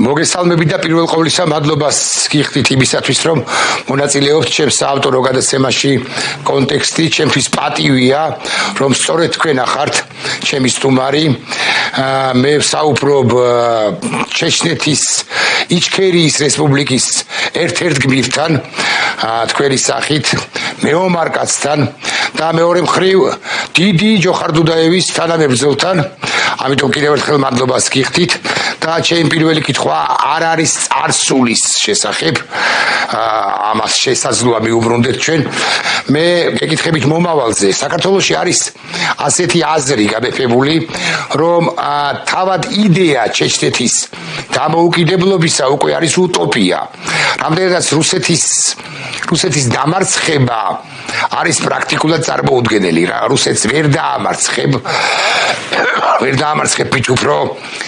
მოგესალმებით და პირველ ყოვლისა მადლობას გიხდით იმისათვის, რომ მონაწილეობთ ჩემს საავტორო გადაცემაში კონტექსტი, ჩემთვის პატივია, რომ სწორედ თქვენ ახართ ჩემი სტუმარი. მე ვსაუბრობ ჩეჩნეთის იჩქერიის რესპუბლიკის ერთ-ერთ გმირთან, თქვენი სახით, მეომარ კაცთან და მეორე მხრივ დიდი ჯოხარ დუდაევის თანამებრძოლთან. ამიტომ კიდევ ერთხელ მადლობას გიხდით და ჩემი პირველი კითხვა არ არის წარსულის შესახებ, ამას შესაძლოა მიუბრუნდეთ ჩვენ. მე გეკითხებით მომავალზე. საქართველოში არის ასეთი აზრი გამეფებული, რომ თავად იდეა ჩეჩნეთის დამოუკიდებლობისა უკვე არის უტოპია. რამდენადაც რუსეთის დამარცხება არის პრაქტიკულად წარმოუდგენელი. რუსეთს ვერ დაამარცხებ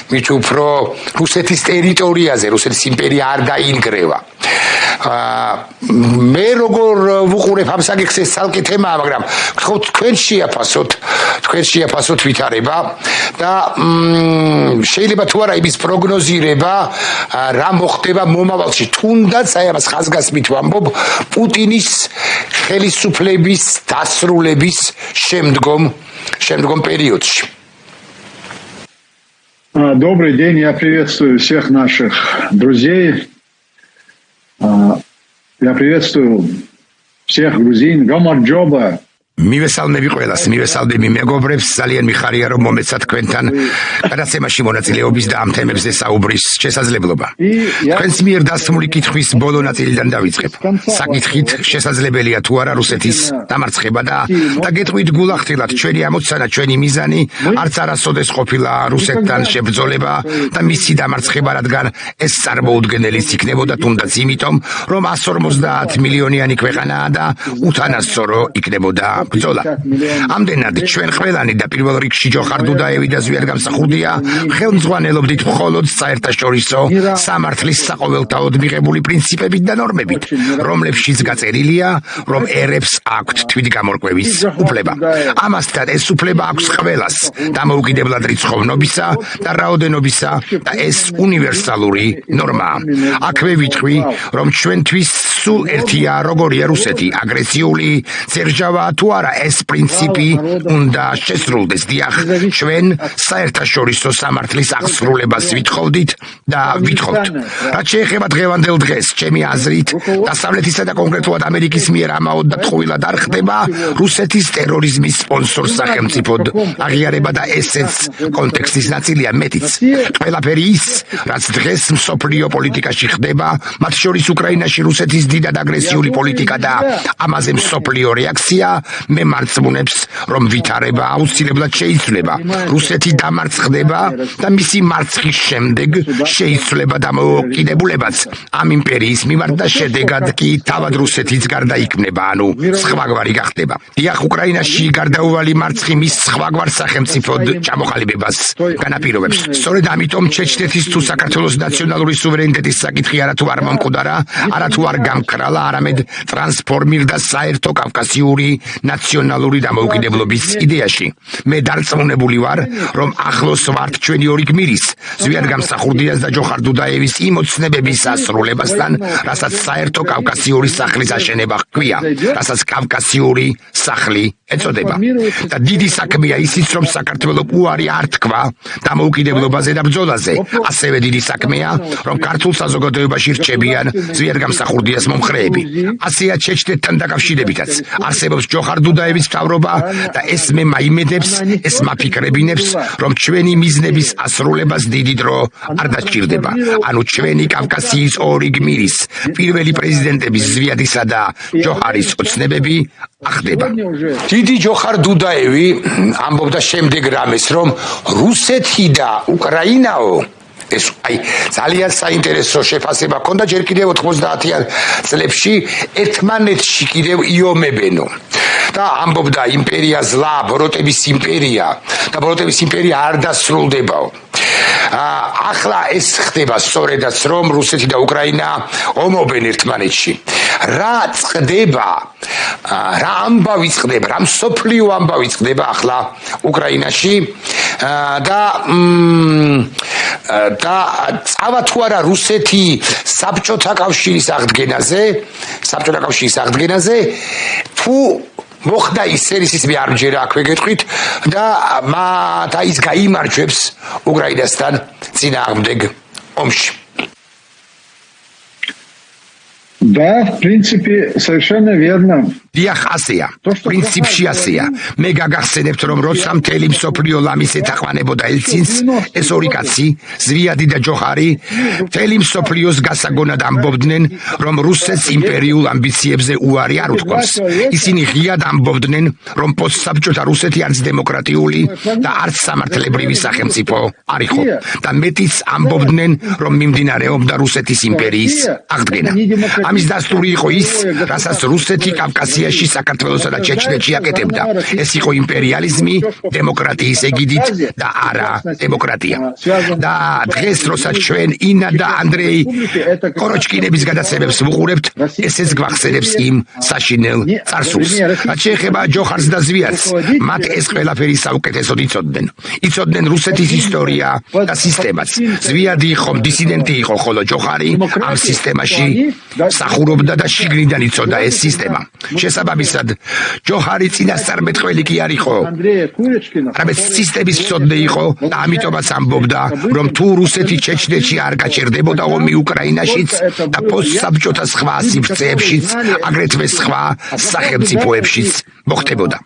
მით უფრო რუსეთის ტერიტორიაზე, რუსეთის იმპერია არ დაინგრევა. მე როგორ ვუყურებ ამ საკითხს, ეს ცალკე თემაა, მაგრამ გთხოვთ თქვენ შეაფასოთ ვითარება და შეიძლება თუ არა იმის პროგნოზირება, რა მოხდება მომავალში, თუნდაც აი ამას ხაზგასმით ვამბობ, პუტინის ხელისუფლების დასრულების შემდგომ периодში. Добрый день, я приветствую всех наших друзей. Я приветствую всех грузин. Гамарджоба. მივესალმები ყველას, მივესალმები მეგობრებს, ძალიან მიხარია რომ მომეცათ თქვენთან გადაცემაში მონაწილეობის და ამ თემებზე საუბრის შესაძლებლობა. თქვენს მიერ დასმული კითხვის ბოლო ნაწილიდან დავიწყებ. საკითხით შესაძლებელია თუ არა რუსეთის დამარცხება და გეტყვით გულახდილად ჩვენი ამოცანა, ჩვენი მიზანი არც არასოდეს ყოფილა რუსეთთან შებრძოლება და მისი დამარცხება, რადგან ეს წარმოუდგენელიც იქნებოდა თუნდაც იმიტომ, რომ 150 მილიონიანი ქვეყანაა და უთანასწორო იქნებოდა ბრძოლა. ამდენად ჩვენ ყველანი და პირველ რიგში ჯოხარ დუდაევი და ზვიადგამსახურდია ხელმძღვანელობდით მხოლოდ საერთაშორისო სამართლის საყოველთაოდ მიღებული პრინციპებით და ნორმებით, რომლებშიც გაწერილია, რომ ერებს აქვთ თვითგამორკვევის უფლება. ამასთან ეს უფლება აქვს ყველას დამოუკიდებლად რიცხოვნობისა და რაოდენობისა და ეს უნივერსალური ნორმაა. აქვე ვიტყვი, რომ ჩვენთვის სულ ერთია როგორია რუსეთი, აგრესიული, ძერჟავაა თუ არა, ეს პრინციპი უნდა შესრულდეს. დიახ, ჩვენ საერთაშორისო სამართლის აღსრულებას ვითხოვდით და ვითხოვთ. რაც შეეხება დღევანდელ დღეს, ჩემი აზრით, დასავლეთისა და კონკრეტულად ამერიკის მიერ ამაოდ და ტყუილად არ ხდება რუსეთის ტერორიზმის სპონსორ სახელმწიფოდ აღიარება და ესეც კონტექსტის ნაწილია მეტიც. ყველაფერი ის, რაც დღეს მსოფლიო პოლიტიკაში ხდება, მათ შორის უკრაინაში რუსეთის დიდად აგრესიული პოლიტიკა და ამაზე მსოფლიო რეაქცია, მე მარწმუნებს, რომ ვითარება აუცილებლად შეიცვლება. რუსეთი დამარცხდება და მისი მარცხის შემდეგ შეიცვლება დამოუკიდებულებაც ამ იმპერიის მიმართ და შედეგად კი თავად რუსეთიც გარდაიქმნება, ანუ სხვაგვარი გახდება. დიახ, უკრაინაში გარდაუვალი მარცხი მის სხვაგვარ სახელმწიფოდ ჩამოყალიბებას განაპირობებს. სწორედ ამიტომ ჩეჩნეთის თუ საქართველოს ნაციონალური სუვერენიტეტის საკითხი არათუ არ მომკვდარა, არათუ არ გამქრალა, არამედ ტრანსფორმირდა საერთო კავკასიური ნაციონალური დამოუკიდებლობის იდეაში. მე დარწმუნებული ვარ, რომ ახლოს ვართ ჩვენი ორი გმირის, ზვიადგამსახურდიას და ჯოხარ დუდაევის იმ ოცნებების ასრულებასთან, რასაც საერთო კავკასიური სახლის აშენება ჰქვია, რასაც კავკასიური სახლი ეწოდება. და დიდი საქმეა ისიც, რომ საქართველო უარი არ თქვა დამოუკიდებლობაზე და ბრძოლაზე. ასევე დიდი საქმეა, რომ ქართულ საზოგადოებაში რჩებიან ზვიადგამსახურდიას მომხრეები. ასეა ჩეჩნეთთან დაკავშირებითაც. არსებობს ჯოხარ დუდაევის მთავრობა და ეს მე მაიმედებს, ეს მაფიქრებინებს, რომ ჩვენი მიზნების ასრულებას დიდი დრო არ დასჭირდება. ანუ ჩვენი კავკასიის ორი გმირის, პირველი პრეზიდენტების ზვიადისა და ჯოჰარის ოცნებები ახდება. დიდი ჯოხარ დუდაევი ამბობდა შემდეგ რამეს, რომ რუსეთი და უკრაინაო ეს ძალიან საინტერესო შეფასება ჰქონდა ჯერ კიდევ 90-იან წლებში ერთმანეთში კიდევ იომებენო და ამბობდა იმპერია ზლა, ბოროტების იმპერია და ბოროტების იმპერია არ დასრულდებაო. ახლა ეს ხდება სწორედაც, რომ რუსეთი და უკრაინა ომობენ ერთმანეთში. რა წყდება, რა ამბავი წყდება, რა მსოფლიო ამბავი წყდება ახლა უკრაინაში და წავა თუ არა რუსეთი საბჭოთა კავშირის აღდგენაზე, თუ მოხდა ისერისის მე არ მჯერა აქვე გეტყვით და ის გაიმარჯვებს უკრაინასთან წინააღმდეგ ომში. Да, в принципе, совершенно верно. დიახ, ასეა. პრინციპში ასეა. მე გაგახსენებთ, რომ როცა მთელი მსოფლიო ლამის ეთაყვანებოდა ელცინს, ეს ორი კაცი, ზვიადი და ჯოხარი, მთელი მსოფლიოს გასაგონად ამბობდნენ, რომ რუსეთს იმპერიულ ამბიციებზე უარი არ უთქვამს. ისინი ღიად ამბობდნენ, რომ პოსტსაბჭოთა რუსეთი არც დემოკრატიული და არც სამართლებრივი სახელმწიფო არ იყო. და მეტიც ამბობდნენ, რომ მიმდინარეობდა რუსეთის იმპერიის აღდგენა. ამის დასტური იყო ის, რასაც რუსეთი კავკასიაში, საქართველოსა და ჩეჩნეთში აკეთებდა. ეს იყო იმპერიალიზმი დემოკრატიის ეგიდით და არა დემოკრატია. და დღეს, როცა ჩვენ ინა და ანდრეი კოროჩკინების გადაცემებს ვუყურებთ, ესეც გვახსენებს იმ საშინელ წარსულს. რაც შეეხება ჯოხარს და ზვიადს, მათ ეს ყველაფერი საუკეთესოდ იცოდნენ. იცოდნენ რუსეთის ისტორია და სისტემაც. ზვიადი იყო დისიდენტი იყო, ხოლო ჯოხარი ამ სისტემაში სახურობდა და შიგნიდან იცოდა ეს სისტემა. შესაბამისად, ჯოხარი წინასწარმეტყველი კი არ იყო, არამედ სისტემის მცოდნე იყო და ამიტომაც ამბობდა, რომ თუ რუსეთი ჩეჩნეთში არ გაჩერდებოდა ომი უკრაინაშიც და პოსტსაბჭოთა სხვა სივრცეებშიც, აგრეთვე სხვა სახელმწიფოებშიც მოხდებოდა.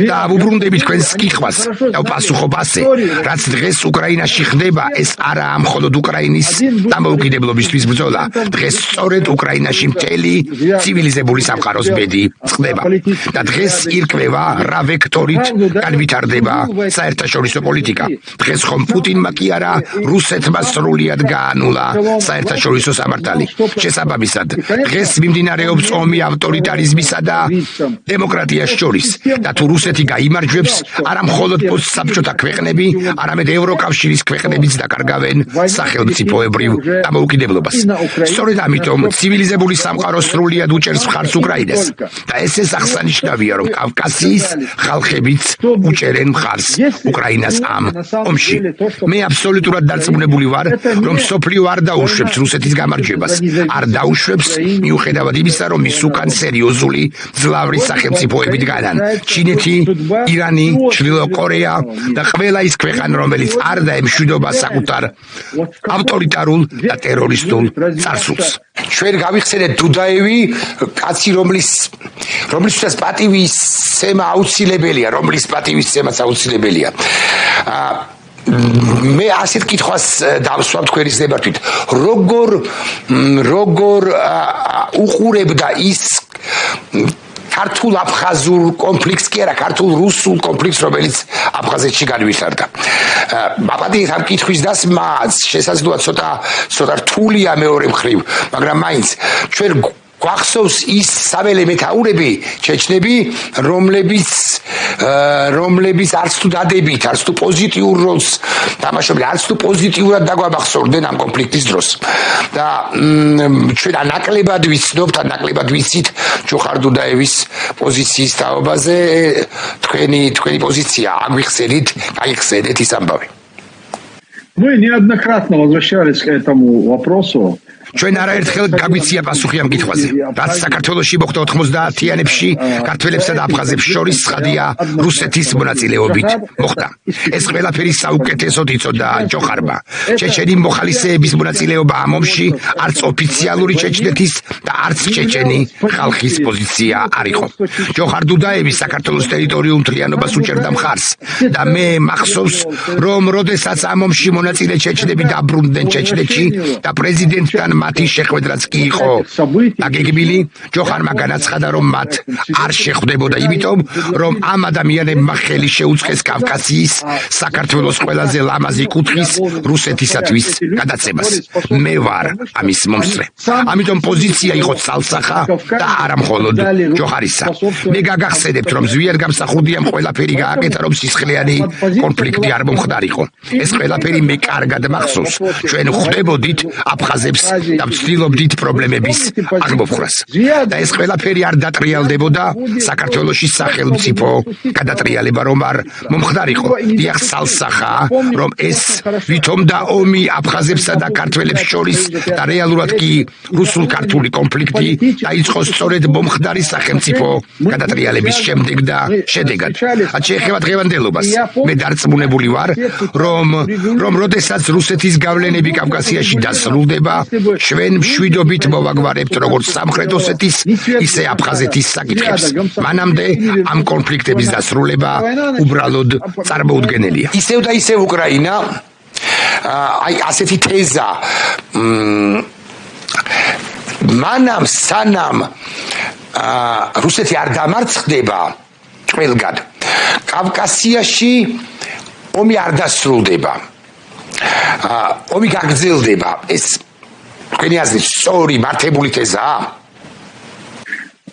და ვუბრუნდებით თქვენს კითხვას და ვპასუხობ ასე, რაც დღეს უკრაინაში ხდება, ეს არაა მხოლოდ უკრაინის დამოუკიდებლობისთვის ბრძოლა. დღეს სწორედ უკრაინაში მთელი ცივილიზებული სამყაროს ბედი ხდება. და დღეს ირკვევა რა ვექტორით განვითარდება საერთაშორისო პოლიტიკა. დღეს ხომ პუტინმა კი არა რუსეთმა სრულიად გაანულა საერთაშორისო სამართალი. შესაბამისად, დღეს მიმდინარეობს ომი ავტორიტარიზმისა და დემოკრატიას შორის. და თუ რუსეთი გაიმარჯვებს, არა მხოლოდ პოსტსაბჭოთა ქვეყნები, არამედ ევროკავშირის ქვეყნებიც დაკარგავენ სახელმწიფოებრივ დამოუკიდებლობას. სწორედ ამიტომ ცივილიზებული სამყარო სრულიად უჭერს მხარს უკრაინას. და ესეც აღსანიშნავია, რომ კავკასიის ხალხებიც უჭერენ მხარს უკრაინას ამ ომში. მე აბსოლუტურად დარწმუნებული ვარ, რომ მსოფლიო არ დაუშვებს რუსეთის გამარჯვებას. არ დაუშვებს მიუხედავად იმისა, რომ ის უკან სერიოზული ძლავრი სახელმწიფოები დგანან. ჩინეთი, ირანი, ჩრდილო კორეა და ყველა ის ქვეყანა, რომელიც არ დაემშვიდობა საკუთარ ავტორიტარულ და ტერორისტულ წარსულს. ჩვენ გავიხსენეთ დუდაევი, კაცი, რომლისთვისაც პატივისცემა აუცილებელია, მე ასეთ კითხვას დავსვამ თქვენი ზნებართვით, როგორ უყურებდა ის ქართულ აფხაზურ კონფლიქტს კი არა, ქართულ რუსულ კონფლიქტს, რომელიც აფხაზეთში განვითარდა. მაპატიეთ ამ კითხვის დასმა შესაძლოა ცოტა რთულია მეორე მხრივ, მაგრამ მაინც ჩვენ გვახსოვს ის საველე მეთაურები, ჩეჩნები, რომლებიც არც თუ დადებით, არც თუ პოზიტიურ როლს თამაშობდნენ, არც თუ პოზიტიურად დაგვამახსოვრდნენ ამ კონფლიქტის დროს. და ჩვენ ანაკლებად ვიცნობთ, ანაკლებად ვიცით ჯოხარ დუდაევის პოზიციის თაობაზე, თქვენი პოზიცია გაიხსენეთ ის ამბავი. Мы неоднократно возвращались к этому вопросу. ჩვენ არაერთხელ გაგვიცია პასუხი ამ კითხვაზე. რაც საქართველოში მოხდა 90-იანებში, ქართველებსა და აფხაზებს შორის ცხადია რუსეთის მონაწილეობით მოხდა. ეს ყველაფერი საუკეთესოდ იცოდა ჯოხარმა. ჩეჩენი მოხალისეების მონაწილეობა ამ ომში არც ოფიციალური ჩეჩნეთის და არც ჩეჩენი ხალხის პოზიცია არ იყო. ჯოხარ დუდაევი საქართველოს ტერიტორიულ მთლიანობას უჭერდა მხარს და მე მახსოვს, რომ როდესაც ამ ომში მონაწილე ჩეჩნები დაბრუნდნენ ჩეჩნეთში და პრეზიდენტთან მათი შეხვედრაც კი იყო დაგეგმილი, ჯოხარმა განაცხადა, რომ მათ არ შეხვდებოდა, იმიტომ რომ ამ ადამიანებმა ხელი შეუწყეს კავკასიის საქართველოს ყველაზე ლამაზი კუთხის რუსეთისათვის გადაცემას. მე ვარ ამის მომსწრე. ამიტომ პოზიცია იყო ცალსახა და არა მხოლოდ ჯოხარისა. მე გაგახსენებთ, რომ ზვიად გამსახურდიამ ყველაფერი გააკეთა, რომ სისხლიანი კონფლიქტი არ მომხდარიყო. ეს ყველაფერი მე კარგად მახსოვს. ჩვენ ხვდებოდით აფხაზებს და ვცდილობდით პრობლემების აღმოფხვრას. და ეს ყველაფერი არ დატრიალდებოდა საქართველოში სახელმწიფო გადატრიალება რომ არ მომხდარიყო. დიახ, სალსახა, რომ ეს ვითომ და ომი აფხაზებსა და ქართველებს შორის და რეალურად კი რუსულ-ქართული კონფლიქტი დაიწყო სწორედ მომხდარი სახელმწიფო გადატრიალების შემდეგ და შედეგად. შეეხება დღევანდელობას. მე დარწმუნებული ვარ, რომ როდესაც რუსეთის გავლენები კავკასიაში დასრულდება, ჩვენ მშვიდობით მოვაგვარებთ როგორც სამხრეთ ოსეთის, ისე აფხაზეთის საკითხებს. მანამდე ამ კონფლიქტების დასრულება უბრალოდ წარმოუდგენელია. ისევ და ისევ უკრაინა, აი ასეთი თეზა მანამ სანამ რუსეთი არ დამარცხდება ყველგან, კავკასიაში ომი არ დასრულდება. ომი გაგრძელდება. ეს თქვენი აზრით სწორი მართებული თეზაა?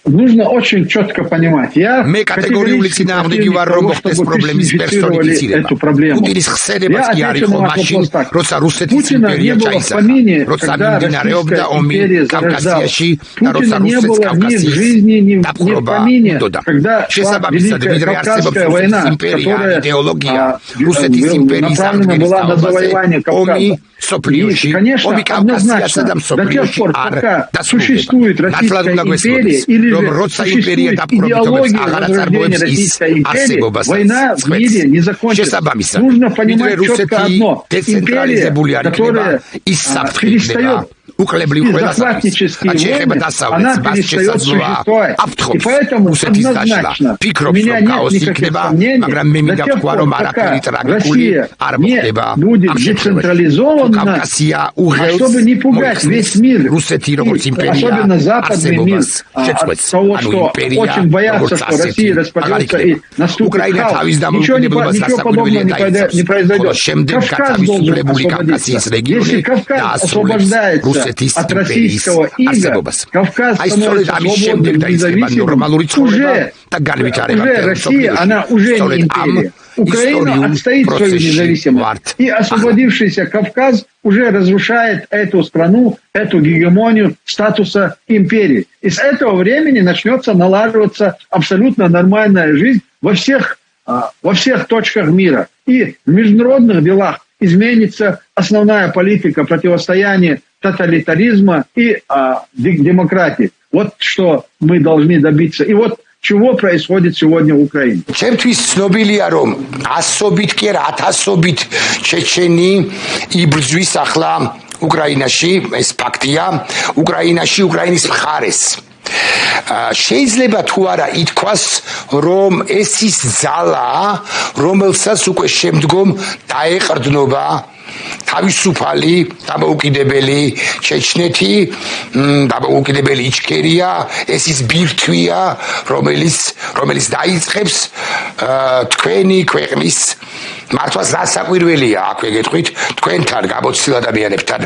Нужно очень четко понимать. მე კატეგორიული წინააღმდეგი ვარ, რომ მოხდეს პრობლემის პერსონიფიცირება. პუტინის ხსენებაც კი არ იყო მაშინ, როცა რუსეთის იმპერია ჩაისახა, როცა მიმდინარეობდა ომი კავკასიაში და როცა რუსეთს კავკასიის დაპყრობა უდოდა. შესაბამისად, ვიდრე არსებობს რუსეთის იმპერია, იდეოლოგია, რუსეთის იმპერიის აღდგენის თაობაზე, ომი სოფლიოში, ომი კავკასიასა და სოფლიოში არ დასრულდება. ნათლად უნდა გვესმოდეს, რომ როცა იმპერია დაპყრობითობებს აღარ აწარმოებს ის არსებობასაც წყვეტს. შესაბამისად, ვიდრე რუსეთი დეცენტრალიზებული არ იქნება, ის საფრთხე იქნება უკლებლივ ყველასათვის. შეეხება დასავლეთს, მას შესაძლოა აფრთხობს რუსეთის დაშლა. ფიქრობს, რომ ქაოსი იქნება, მაგრამ მე მინდა ვთქვა, რომ არაფერი ტრაგიკული არ მოხდება ამ შემთხვევაში. კავკასია უღელს მოიხსნის რუსეთი როგორც იმპერია არსებობას შეწყვეტს. ანუ იმპერია როგორც ასეთი აღარ იქნება. უკრაინა თავის დამოუკიდებლობას გასაკვირველი დაიწყებს, ხოლო შემდეგ გათავისუფლებული კავკასიის რეგიონი დაასრულებს რუსეთის იმპერიის არსებობას. აი სწორედ ამის შემდეგ დაიწყება ნორმალური ცხოვრება და განვითარება მსოფლიოში. სწორედ ამ Украина отстоит свою независимость. И освободившийся Кавказ уже разрушает эту страну, эту гегемонию статуса империи. И с этого времени начнется налаживаться абсолютно нормальная жизнь во всех точках мира. И в международных делах изменится основная политика противостояния тоталитаризма и демократии. Вот что мы должны добиться. И вот чего происходит сегодня в Украине. ჩემთვის ცნობილია, რომ ასობით კი არა, ათასობით ჩეჩენი იბრძვის ახლა უკრაინაში, ეს ფაქტია, უკრაინაში, უკრაინის მხარეს. შეიძლება თუ არა ითქვას, რომ ეს ის ძალა, რომელსაც უკვე შემდგომ დაეყრდნობა თავისუფალი დამოუკიდებელი ჩეჩნეთი, დამოუკიდებელი იჩქერია, ეს ის ბირთვია, რომელიც დაიწყებს თქვენი ქვეყნის მართვას. გასაკვირველია, აქვე გეტყვით, თქვენთან გამოცდილ ადამიანებთან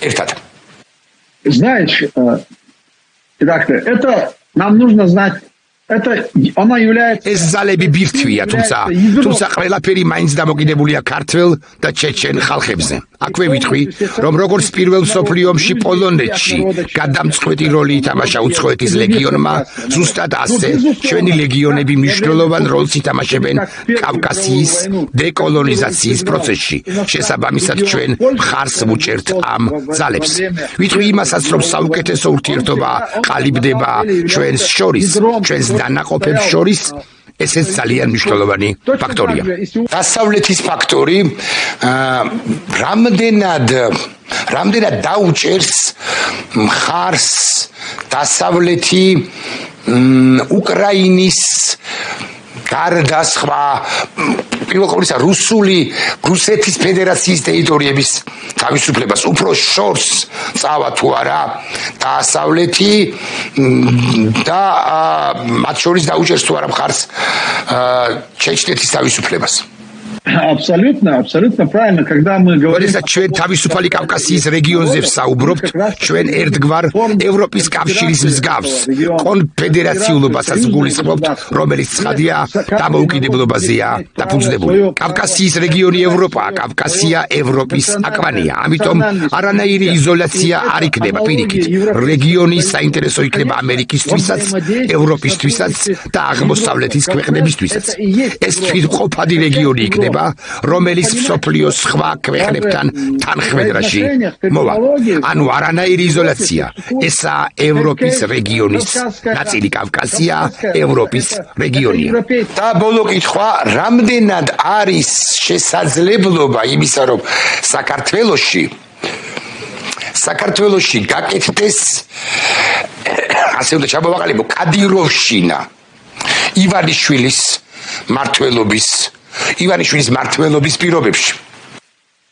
ერთად. Знаешь, редактор, это нам нужно знать. Она является ეს ძალები ბირთვია, თუმცა ყველაფერი მაინც დამოკიდებულია ქართველ და ჩეჩენ ხალხებზე. აქვე ვიტყვი, რომ როგორც პირველ მსოფლიო ომში პოლონეთში გადამწყვეტი როლი ითამაშა უცხოეთის ლეგიონმა, ზუსტად ასე ჩვენი ლეგიონები მნიშვნელოვან როლს ითამაშებენ კავკასიის დეკოლონიზაციის პროცესში. შესაბამისად, ჩვენ მხარს ვუჭერთ ამ ძალებს. ვიტყვი იმასაც, რომ საუკეთესო ურთიერთობა ყალიბდება ჩვენს შორის, ჩვენს დანაყოფებს შორის, ესეც ძალიან მნიშვნელოვანი ფაქტორია. დასავლეთის ფაქტორი რამდენად დაუჭერს მხარს დასავლეთი უკრაინის გარდა სხვა პირველ ყოვლისა რუსეთის ფედერაციის ტერიტორიების თავისუფლებას უფრო შორს წავა თუ არა დასავლეთი და მათ შორის დაუჭერს თუ არა მხარს ჩეჩნეთის თავისუფლებას. Абсолютно правильно, когда мы говорим... როდესაც ჩვენ თავისუფალი კავკასიის რეგიონზე ვსაუბრობთ, ჩვენ ერთგვარ ევროპის კავშირის მსგავს კონფედერაციულობასაც გულისხმობთ, რომელიც ცხადია დამოუკიდებლობაზეა დაფუძნებული. კავკასიის რეგიონი ევროპაა, კავკასია ევროპის აკვანია. ამიტომ არანაირი იზოლაცია არ იქნება პირიქით. რეგიონი საინტერესო იქნება ამერიკისთვისაც, ევროპისთვისაც და აღმოსავლეთის ქვეყნებისთვისაც. ეს თვითმყოფადი რეგიონი იქნება, რომელიც მსოფლიოს სხვა ქვეყნებთან თანხმედრაში მოვა. ანუ არანაირი იზოლაცია. ესაა ევროპის რეგიონის ნაწილი, კავკასია ევროპის რეგიონია. და ბოლო კითხვა, რამდენად არის შესაძლებლობა იმისა, რომ საქართველოში გაკეთდეს ასე უნდა ჩამოვაყალიბო კადიროვშინა ივანიშვილის მმართველობის პირობებში.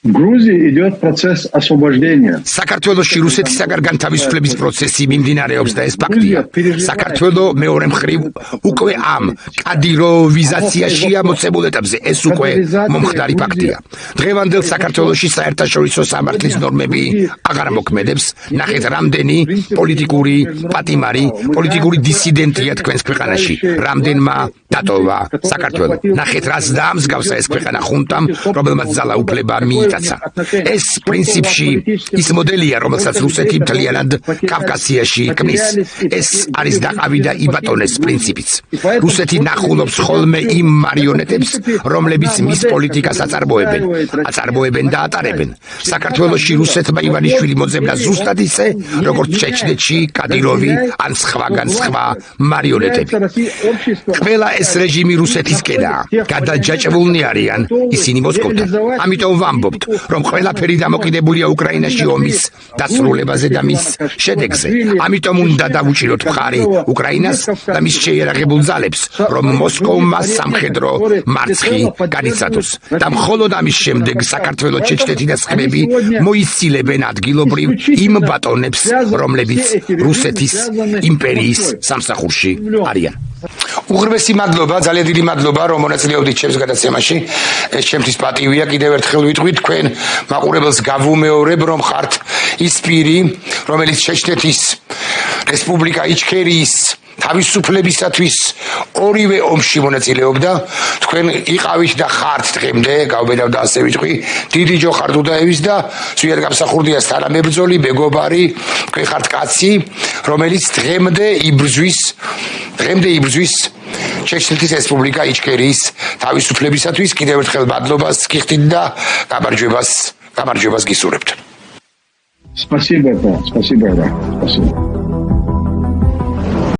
В Грузии идет процесс освобождения. საქართველოში რუსეთისაგან განთავისუფლების პროცესი მიმდინარეობს და ეს ფაქტია. საქართველო მეორე მხრივ უკვე ამ კადიროვიზაციაშია მოცემულ ეტაპზე. ეს უკვე მომხდარი ფაქტია. დღევანდელ საქართველოში საერთაშორისო სამართლის ნორმები აღარ მოქმედებს. ნახეთ, რამდენი პოლიტიკური პატიმარი, პოლიტიკური დისიდენტია თქვენს ქვეყანაში. რამდენმა დატოვა საქართველო. ნახეთ, რას დაამსგავსა ეს ქვეყანა ხუნტამ, რომელმაც ძალაუფლება ეს პრინციპში ის მოდელია, რომელსაც რუსეთი მთლიანად კავკასიაში ქმნის. ეს არის დაყავი და იბატონეს პრინციპიც. რუსეთი ნახულობს ხოლმე იმ მარიონეტებს, რომლებიც მის პოლიტიკას აწარმოებენ და ატარებენ. საქართველოში რუსეთმა ივანიშვილი მოძებნა ზუსტად ისე, როგორც ჩეჩნეთში კადიროვი ან სხვაგან სხვა მარიონეტები. ყველა ეს რეჟიმი რუსეთისკენაა. გადაჯაჭვულნი არიან ისინი მოსკოვთან. ამიტომ ვამბობთ, რომ ყველაფერი დამოკიდებულია უკრაინაში ომის დასრულებაზე და მის შედეგზე. ამიტომ უნდა დავუჭიროთ მხარი უკრაინას და მის შეიარაღებულ ძალებს, რომ მოსკოვმა სამხედრო მარცხი განიცადოს. და მხოლოდ ამის შემდეგ საქართველოს ჩეჩნეთი და სხვები მოისწილებენ ადგილობრივ იმ ბატონებს, რომლებიც რუსეთის იმპერიის სამსახურში არიან. უღრმესი მადლობა, ძალიან დიდი მადლობა, რომ მონაწილეობდით ჩემს გადაცემაში. ეს ჩემთვის პატივია, კიდევ ერთხელ ვიტყვით, თქვენ მაყურებელს გავუმეორებ, რომ ხართ ის პირი, რომელიც ჩეჩნეთის რესპუბლიკა იჩქერიის თავისუფლებისათვის ორივე ომში მონაწილეობდა. თქვენ იყავით და ხართ დღემდე, გავბედავ და ასე ვიტყვი, დიდი ჯოხარ დუდაევის და ზვიად გამსახურდია თანამებრძოლი, მეგობარი, თქვენ ხართ კაცი, რომელიც დღემდე იბრძვის ჩეჩნეთის რესპუბლიკა იჩქერიის თავისუფლებისათვის. კიდევ ერთხელ მადლობას გიხდით და გამარჯვებას გისურვებთ. Спасибо.